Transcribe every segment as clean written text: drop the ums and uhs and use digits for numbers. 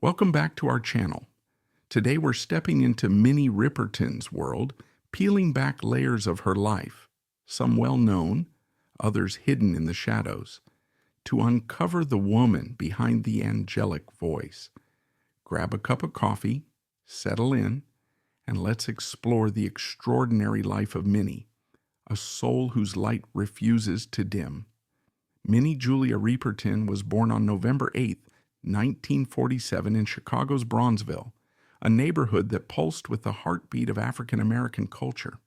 Welcome back to our channel. Today we're stepping into Minnie Riperton's world, peeling back layers of her life, some well-known, others hidden in the shadows, to uncover the woman behind the angelic voice. Grab a cup of coffee, settle in, and let's explore the extraordinary life of Minnie, a soul whose light refuses to dim. Minnie Julia Riperton was born on November 8, 1947 in Chicago's Bronzeville, a neighborhood that pulsed with the heartbeat of African American culture.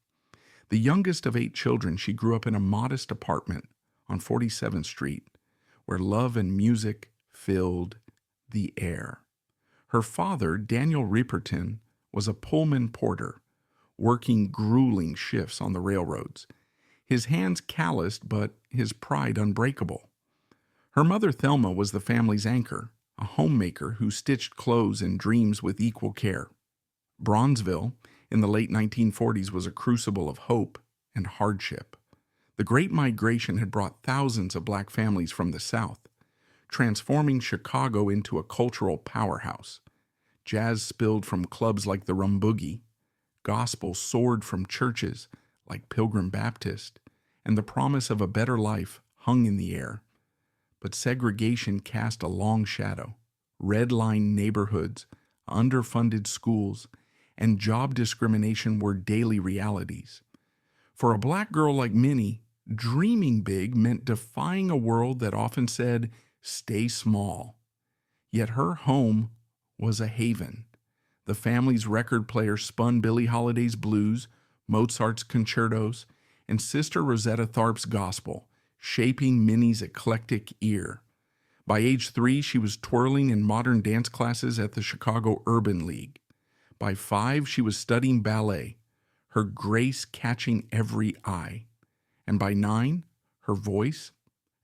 The youngest of 8 children, she grew up in a modest apartment on 47th Street, where love and music filled the air. Her father, Daniel Riperton, was a Pullman porter, working grueling shifts on the railroads, his hands calloused but his pride unbreakable. Her mother, Thelma, was the family's anchor, a homemaker who stitched clothes and dreams with equal care. Bronzeville, in the late 1940s, was a crucible of hope and hardship. The Great Migration had brought thousands of black families from the South, transforming Chicago into a cultural powerhouse. Jazz spilled from clubs like the Rum Boogie, gospel soared from churches like Pilgrim Baptist, and the promise of a better life hung in the air. But segregation cast a long shadow. Red-line neighborhoods, underfunded schools, and job discrimination were daily realities. For a black girl like Minnie, dreaming big meant defying a world that often said, "Stay small." Yet her home was a haven. The family's record player spun Billie Holiday's blues, Mozart's concertos, and Sister Rosetta Tharpe's gospel, shaping Minnie's eclectic ear. By age 3, she was twirling in modern dance classes at the Chicago Urban League. By 5, she was studying ballet, her grace catching every eye. And by 9, her voice,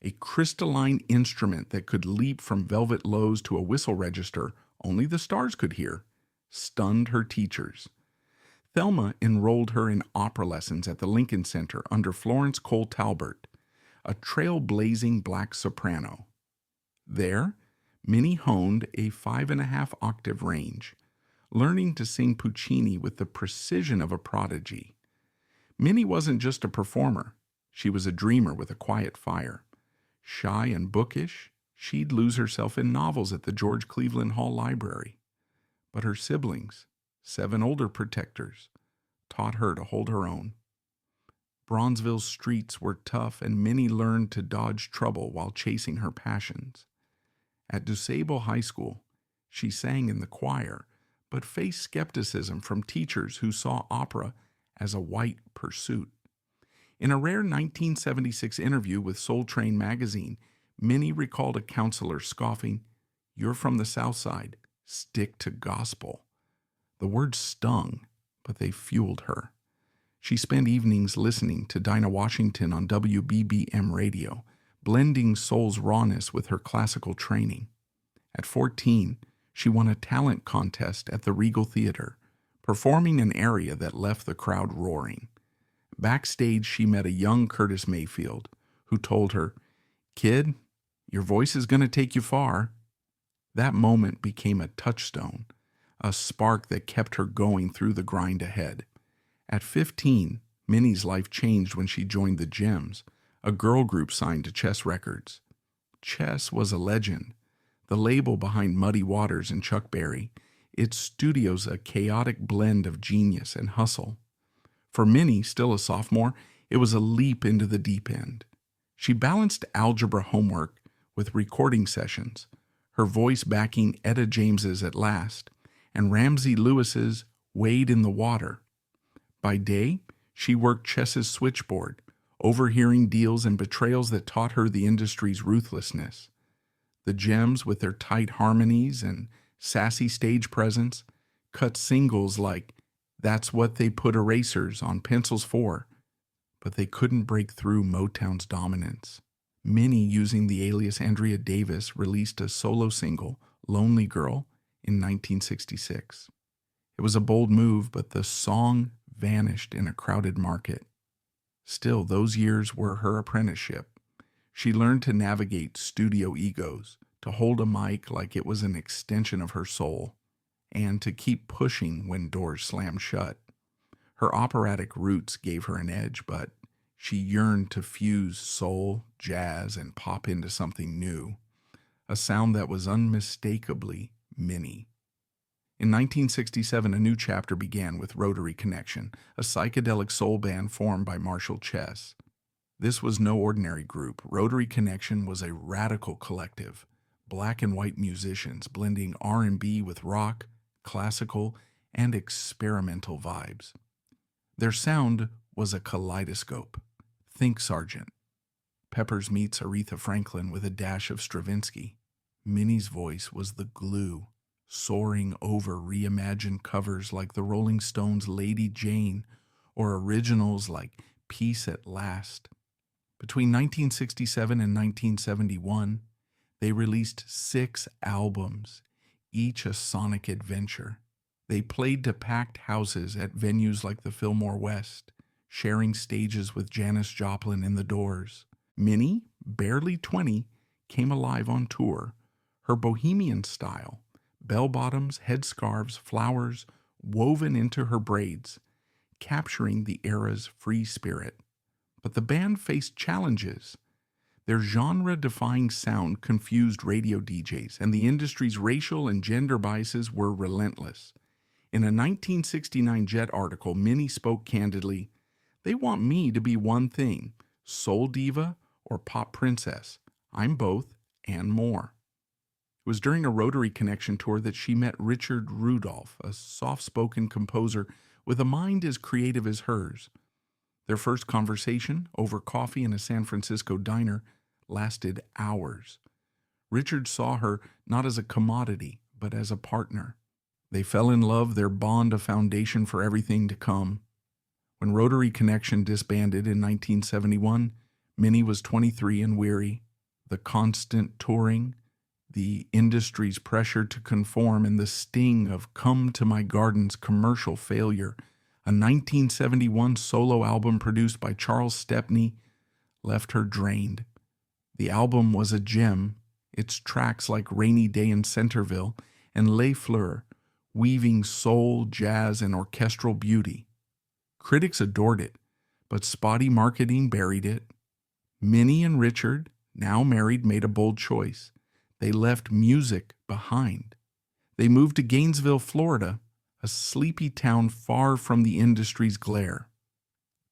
a crystalline instrument that could leap from velvet lows to a whistle register only the stars could hear, stunned her teachers. Thelma enrolled her in opera lessons at the Lincoln Center under Florence Cole Talbert, a trailblazing black soprano. There, Minnie honed a 5.5-octave range, learning to sing Puccini with the precision of a prodigy. Minnie wasn't just a performer, she was a dreamer with a quiet fire. Shy and bookish, she'd lose herself in novels at the George Cleveland Hall Library. But her siblings, 7 older protectors, taught her to hold her own. Bronzeville's streets were tough, and Minnie learned to dodge trouble while chasing her passions. At DuSable High School, she sang in the choir, but faced skepticism from teachers who saw opera as a white pursuit. In a rare 1976 interview with Soul Train magazine, Minnie recalled a counselor scoffing, "You're from the South Side, stick to gospel." The words stung, but they fueled her. She spent evenings listening to Dinah Washington on WBBM radio, blending soul's rawness with her classical training. At 14, she won a talent contest at the Regal Theater, performing an aria that left the crowd roaring. Backstage, she met a young Curtis Mayfield, who told her, "Kid, your voice is going to take you far." That moment became a touchstone, a spark that kept her going through the grind ahead. At 15, Minnie's life changed when she joined the Gems, a girl group signed to Chess Records. Chess was a legend, the label behind Muddy Waters and Chuck Berry, its studios a chaotic blend of genius and hustle. For Minnie, still a sophomore, it was a leap into the deep end. She balanced algebra homework with recording sessions, her voice backing Etta James's At Last and Ramsey Lewis's Wade in the Water. By day, she worked Chess's switchboard, overhearing deals and betrayals that taught her the industry's ruthlessness. The Gems, with their tight harmonies and sassy stage presence, cut singles like "That's What They Put Erasers on Pencils For," but they couldn't break through Motown's dominance. Minnie, using the alias Andrea Davis, released a solo single, "Lonely Girl," in 1966. It was a bold move, but the song vanished in a crowded market. Still, those years were her apprenticeship. She learned to navigate studio egos, to hold a mic like it was an extension of her soul, and to keep pushing when doors slammed shut. Her operatic roots gave her an edge, but she yearned to fuse soul, jazz, and pop into something new, a sound that was unmistakably Minnie. In 1967, a new chapter began with Rotary Connection, a psychedelic soul band formed by Marshall Chess. This was no ordinary group. Rotary Connection was a radical collective, black and white musicians blending R&B with rock, classical, and experimental vibes. Their sound was a kaleidoscope. Think Sargent. Peppers meets Aretha Franklin with a dash of Stravinsky. Minnie's voice was the glue, soaring over reimagined covers like the Rolling Stones' Lady Jane or originals like Peace at Last. Between 1967 and 1971, they released 6 albums, each a sonic adventure. They played to packed houses at venues like the Fillmore West, sharing stages with Janis Joplin and the Doors. Minnie, barely 20, came alive on tour. Her bohemian style, bell-bottoms, headscarves, flowers, woven into her braids, capturing the era's free spirit. But the band faced challenges. Their genre-defying sound confused radio DJs, and the industry's racial and gender biases were relentless. In a 1969 Jet article, Minnie spoke candidly, "They want me to be one thing, soul diva or pop princess. I'm both and more." It was during a Rotary Connection tour that she met Richard Rudolph, a soft-spoken composer with a mind as creative as hers. Their first conversation, over coffee in a San Francisco diner, lasted hours. Richard saw her not as a commodity, but as a partner. They fell in love, their bond a foundation for everything to come. When Rotary Connection disbanded in 1971, Minnie was 23 and weary. The constant touring, the industry's pressure to conform, and the sting of Come to My Garden's commercial failure, a 1971 solo album produced by Charles Stepney, left her drained. The album was a gem, its tracks like Rainy Day in Centerville and Les Fleurs, weaving soul, jazz, and orchestral beauty. Critics adored it, but spotty marketing buried it. Minnie and Richard, now married, made a bold choice. They left music behind. They moved to Gainesville, Florida, a sleepy town far from the industry's glare.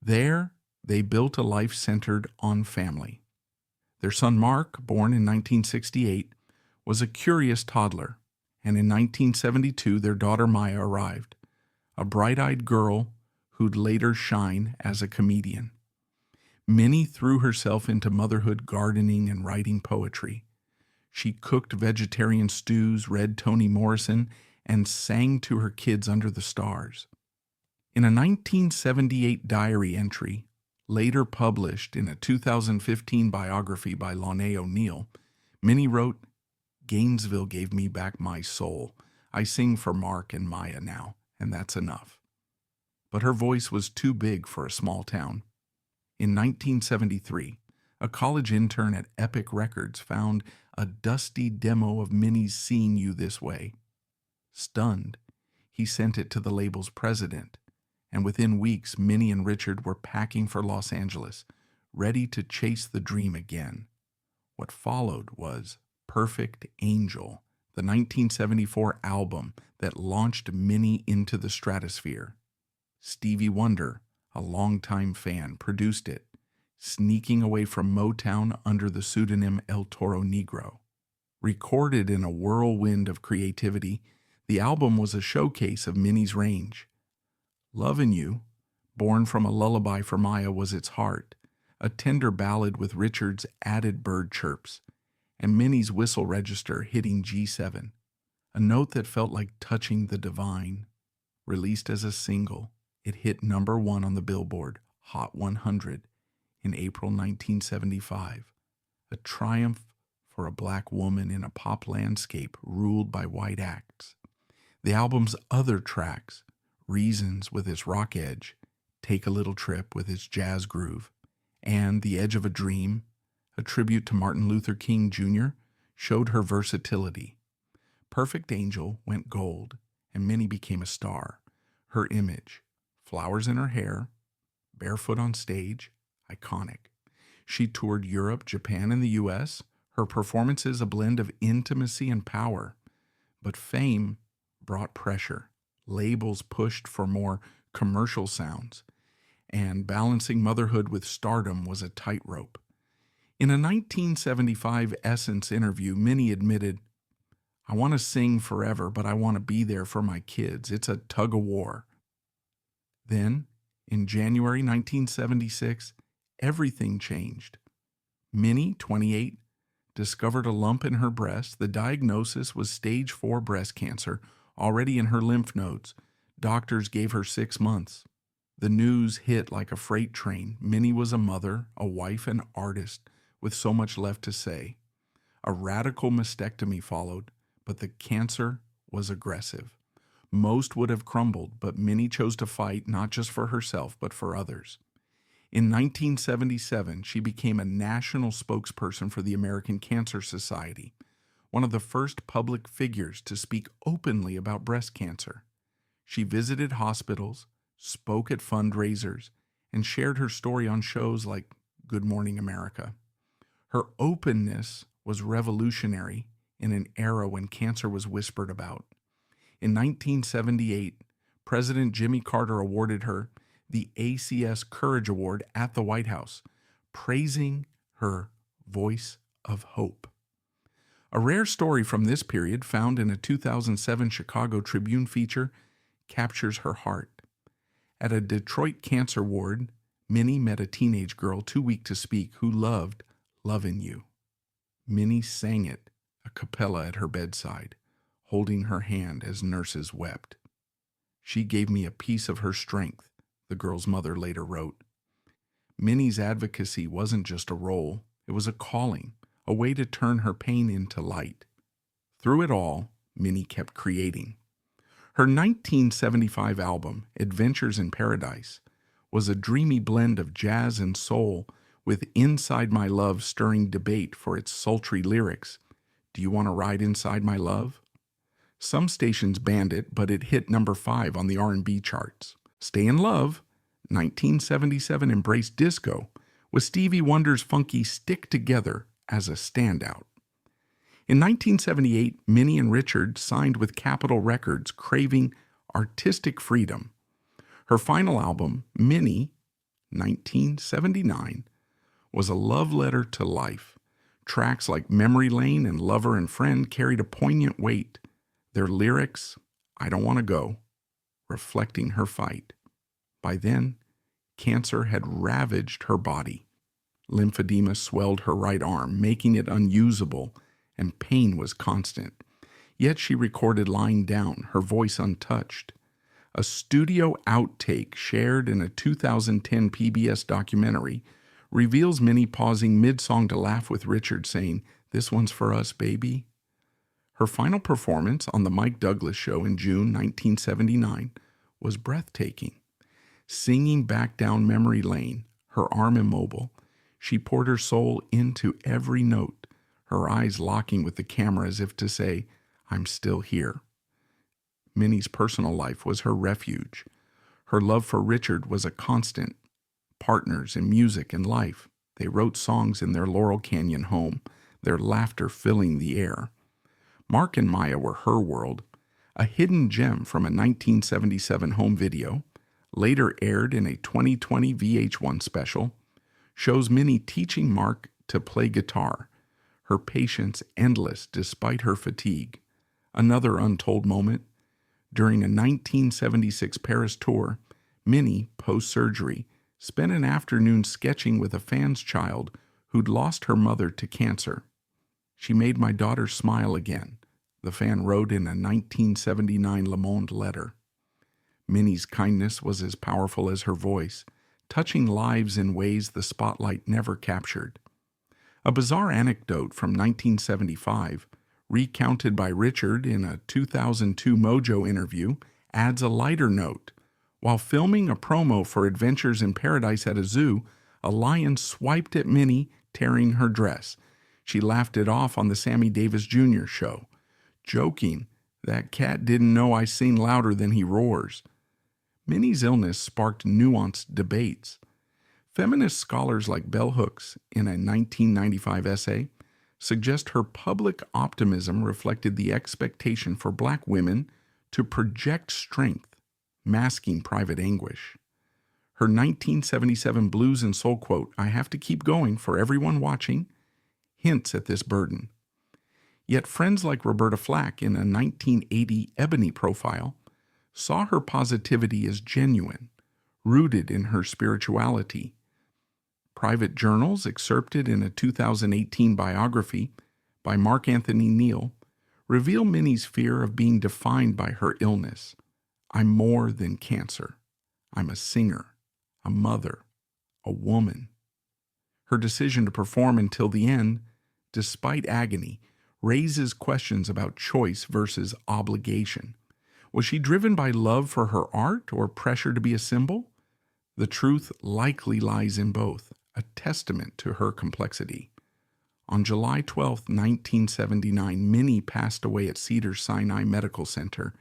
There, they built a life centered on family. Their son Mark, born in 1968, was a curious toddler, and in 1972 their daughter Maya arrived, a bright-eyed girl who'd later shine as a comedian. Minnie threw herself into motherhood, gardening, and writing poetry. She cooked vegetarian stews, read Toni Morrison, and sang to her kids under the stars. In a 1978 diary entry, later published in a 2015 biography by Lanae O'Neill, Minnie wrote, "Gainesville gave me back my soul. I sing for Mark and Maya now, and that's enough." But her voice was too big for a small town. In 1973, a college intern at Epic Records found a dusty demo of Minnie's Seeing You This Way. Stunned, he sent it to the label's president, and within weeks, Minnie and Richard were packing for Los Angeles, ready to chase the dream again. What followed was Perfect Angel, the 1974 album that launched Minnie into the stratosphere. Stevie Wonder, a longtime fan, produced it, sneaking away from Motown under the pseudonym El Toro Negro. Recorded in a whirlwind of creativity, the album was a showcase of Minnie's range. Lovin You, born from a lullaby for Maya, was its heart, a tender ballad with Richard's added bird chirps, and Minnie's whistle register hitting G7, a note that felt like touching the divine. Released as a single, it hit #1 on the Billboard Hot 100 in April 1975, a triumph for a black woman in a pop landscape ruled by white acts. The album's other tracks, Reasons with its rock edge, Take a Little Trip with its jazz groove, and The Edge of a Dream, a tribute to Martin Luther King Jr., showed her versatility. Perfect Angel went gold, and Minnie became a star. Her image, flowers in her hair, barefoot on stage, iconic. She toured Europe, Japan, and the U.S., her performances a blend of intimacy and power. But fame brought pressure. Labels pushed for more commercial sounds, and balancing motherhood with stardom was a tightrope. In a 1975 Essence interview, Minnie admitted, "I want to sing forever, but I want to be there for my kids. It's a tug of war." Then, in January 1976, everything changed. Minnie, 28, discovered a lump in her breast. The diagnosis was stage 4 breast cancer, already in her lymph nodes. Doctors gave her 6 months. The news hit like a freight train. Minnie was a mother, a wife, an artist, with so much left to say. A radical mastectomy followed, but the cancer was aggressive. Most would have crumbled, but Minnie chose to fight not just for herself, but for others. In 1977, she became a national spokesperson for the American Cancer Society, one of the first public figures to speak openly about breast cancer. She visited hospitals, spoke at fundraisers, and shared her story on shows like Good Morning America. Her openness was revolutionary in an era when cancer was whispered about. In 1978, President Jimmy Carter awarded her the ACS Courage Award at the White House, praising her voice of hope. A rare story from this period, found in a 2007 Chicago Tribune feature, captures her heart. At a Detroit cancer ward, Minnie met a teenage girl too weak to speak who loved Lovin You. Minnie sang it a cappella at her bedside, holding her hand as nurses wept. "She gave me a piece of her strength," the girl's mother later wrote. Minnie's advocacy wasn't just a role, it was a calling, a way to turn her pain into light. Through it all, Minnie kept creating. Her 1975 album, Adventures in Paradise, was a dreamy blend of jazz and soul, with Inside My Love stirring debate for its sultry lyrics. Do you want to ride inside my love? Some stations banned it, but it hit number 5 on the R&B charts. Stay in Love, 1977 embraced disco, with Stevie Wonder's funky Stick Together as a standout. In 1978, Minnie and Richard signed with Capitol Records, craving artistic freedom. Her final album, Minnie, 1979, was a love letter to life. Tracks like Memory Lane and Lover and Friend carried a poignant weight. Their lyrics, I Don't Want to Go, reflecting her fight. By then, cancer had ravaged her body. Lymphedema swelled her right arm, making it unusable, and pain was constant. Yet she recorded lying down, her voice untouched. A studio outtake shared in a 2010 PBS documentary reveals Minnie pausing mid-song to laugh with Richard, saying, "This one's for us, baby." Her final performance on The Mike Douglas Show in June 1979 was breathtaking. Singing back down memory lane, her arm immobile, she poured her soul into every note, her eyes locking with the camera as if to say, "I'm still here." Minnie's personal life was her refuge. Her love for Richard was a constant. Partners in music and life, they wrote songs in their Laurel Canyon home, their laughter filling the air. Mark and Maya were her world, a hidden gem from a 1977 home video, later aired in a 2020 VH1 special, shows Minnie teaching Mark to play guitar, her patience endless despite her fatigue. Another untold moment, during a 1976 Paris tour, Minnie, post-surgery, spent an afternoon sketching with a fan's child who'd lost her mother to cancer. "She made my daughter smile again," the fan wrote in a 1979 Le Monde letter. Minnie's kindness was as powerful as her voice, touching lives in ways the spotlight never captured. A bizarre anecdote from 1975, recounted by Richard in a 2002 Mojo interview, adds a lighter note. While filming a promo for Adventures in Paradise at a zoo, a lion swiped at Minnie, tearing her dress. She laughed it off on the Sammy Davis Jr. show, joking, "That cat didn't know I sing louder than he roars." Minnie's illness sparked nuanced debates. Feminist scholars like Bell Hooks, in a 1995 essay, suggest her public optimism reflected the expectation for Black women to project strength, masking private anguish. Her 1977 blues and soul quote, "I have to keep going for everyone watching," hints at this burden. Yet friends like Roberta Flack, in a 1980 Ebony profile, saw her positivity as genuine, rooted in her spirituality. Private journals, excerpted in a 2018 biography by Mark Anthony Neal, reveal Minnie's fear of being defined by her illness. "I'm more than cancer. I'm a singer, a mother, a woman." Her decision to perform until the end, despite agony, raises questions about choice versus obligation. Was she driven by love for her art or pressure to be a symbol? The truth likely lies in both, a testament to her complexity. On July 12, 1979, Minnie passed away at Cedars-Sinai Medical Center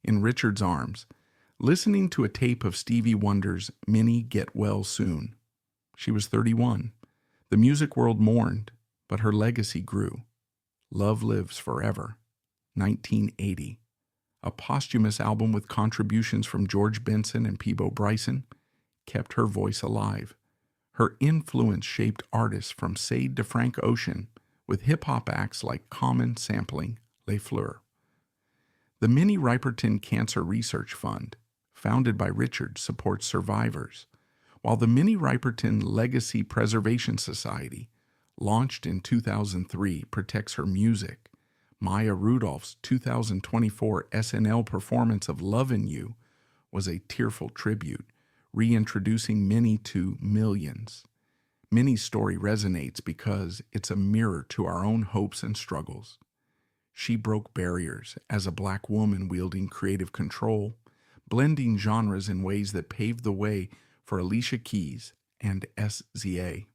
in Richard's arms, listening to a tape of Stevie Wonder's "Minnie Get Well Soon." She was 31. The music world mourned, but her legacy grew. Love Lives Forever, 1980. A posthumous album with contributions from George Benson and Peabo Bryson, kept her voice alive. Her influence shaped artists from Sade to Frank Ocean, with hip-hop acts like Common sampling Les Fleurs. The Minnie Riperton Cancer Research Fund, founded by Richard, supports survivors, while the Minnie Riperton Legacy Preservation Society, launched in 2003, protects her music. Maya Rudolph's 2024 SNL performance of "Lovin You" was a tearful tribute, reintroducing Minnie to millions. Minnie's story resonates because it's a mirror to our own hopes and struggles. She broke barriers as a Black woman wielding creative control, blending genres in ways that paved the way for Alicia Keys and SZA.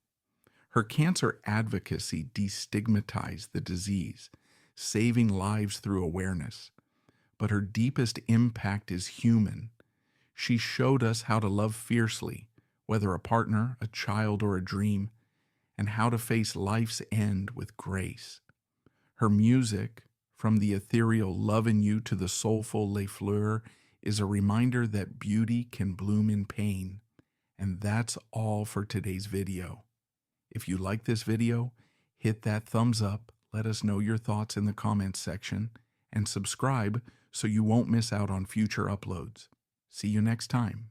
Her cancer advocacy destigmatized the disease, saving lives through awareness. But her deepest impact is human. She showed us how to love fiercely, whether a partner, a child, or a dream, and how to face life's end with grace. Her music, from the ethereal "Lovin You" to the soulful Les Fleurs, is a reminder that beauty can bloom in pain. And that's all for today's video. If you like this video, hit that thumbs up, let us know your thoughts in the comments section, and subscribe so you won't miss out on future uploads. See you next time.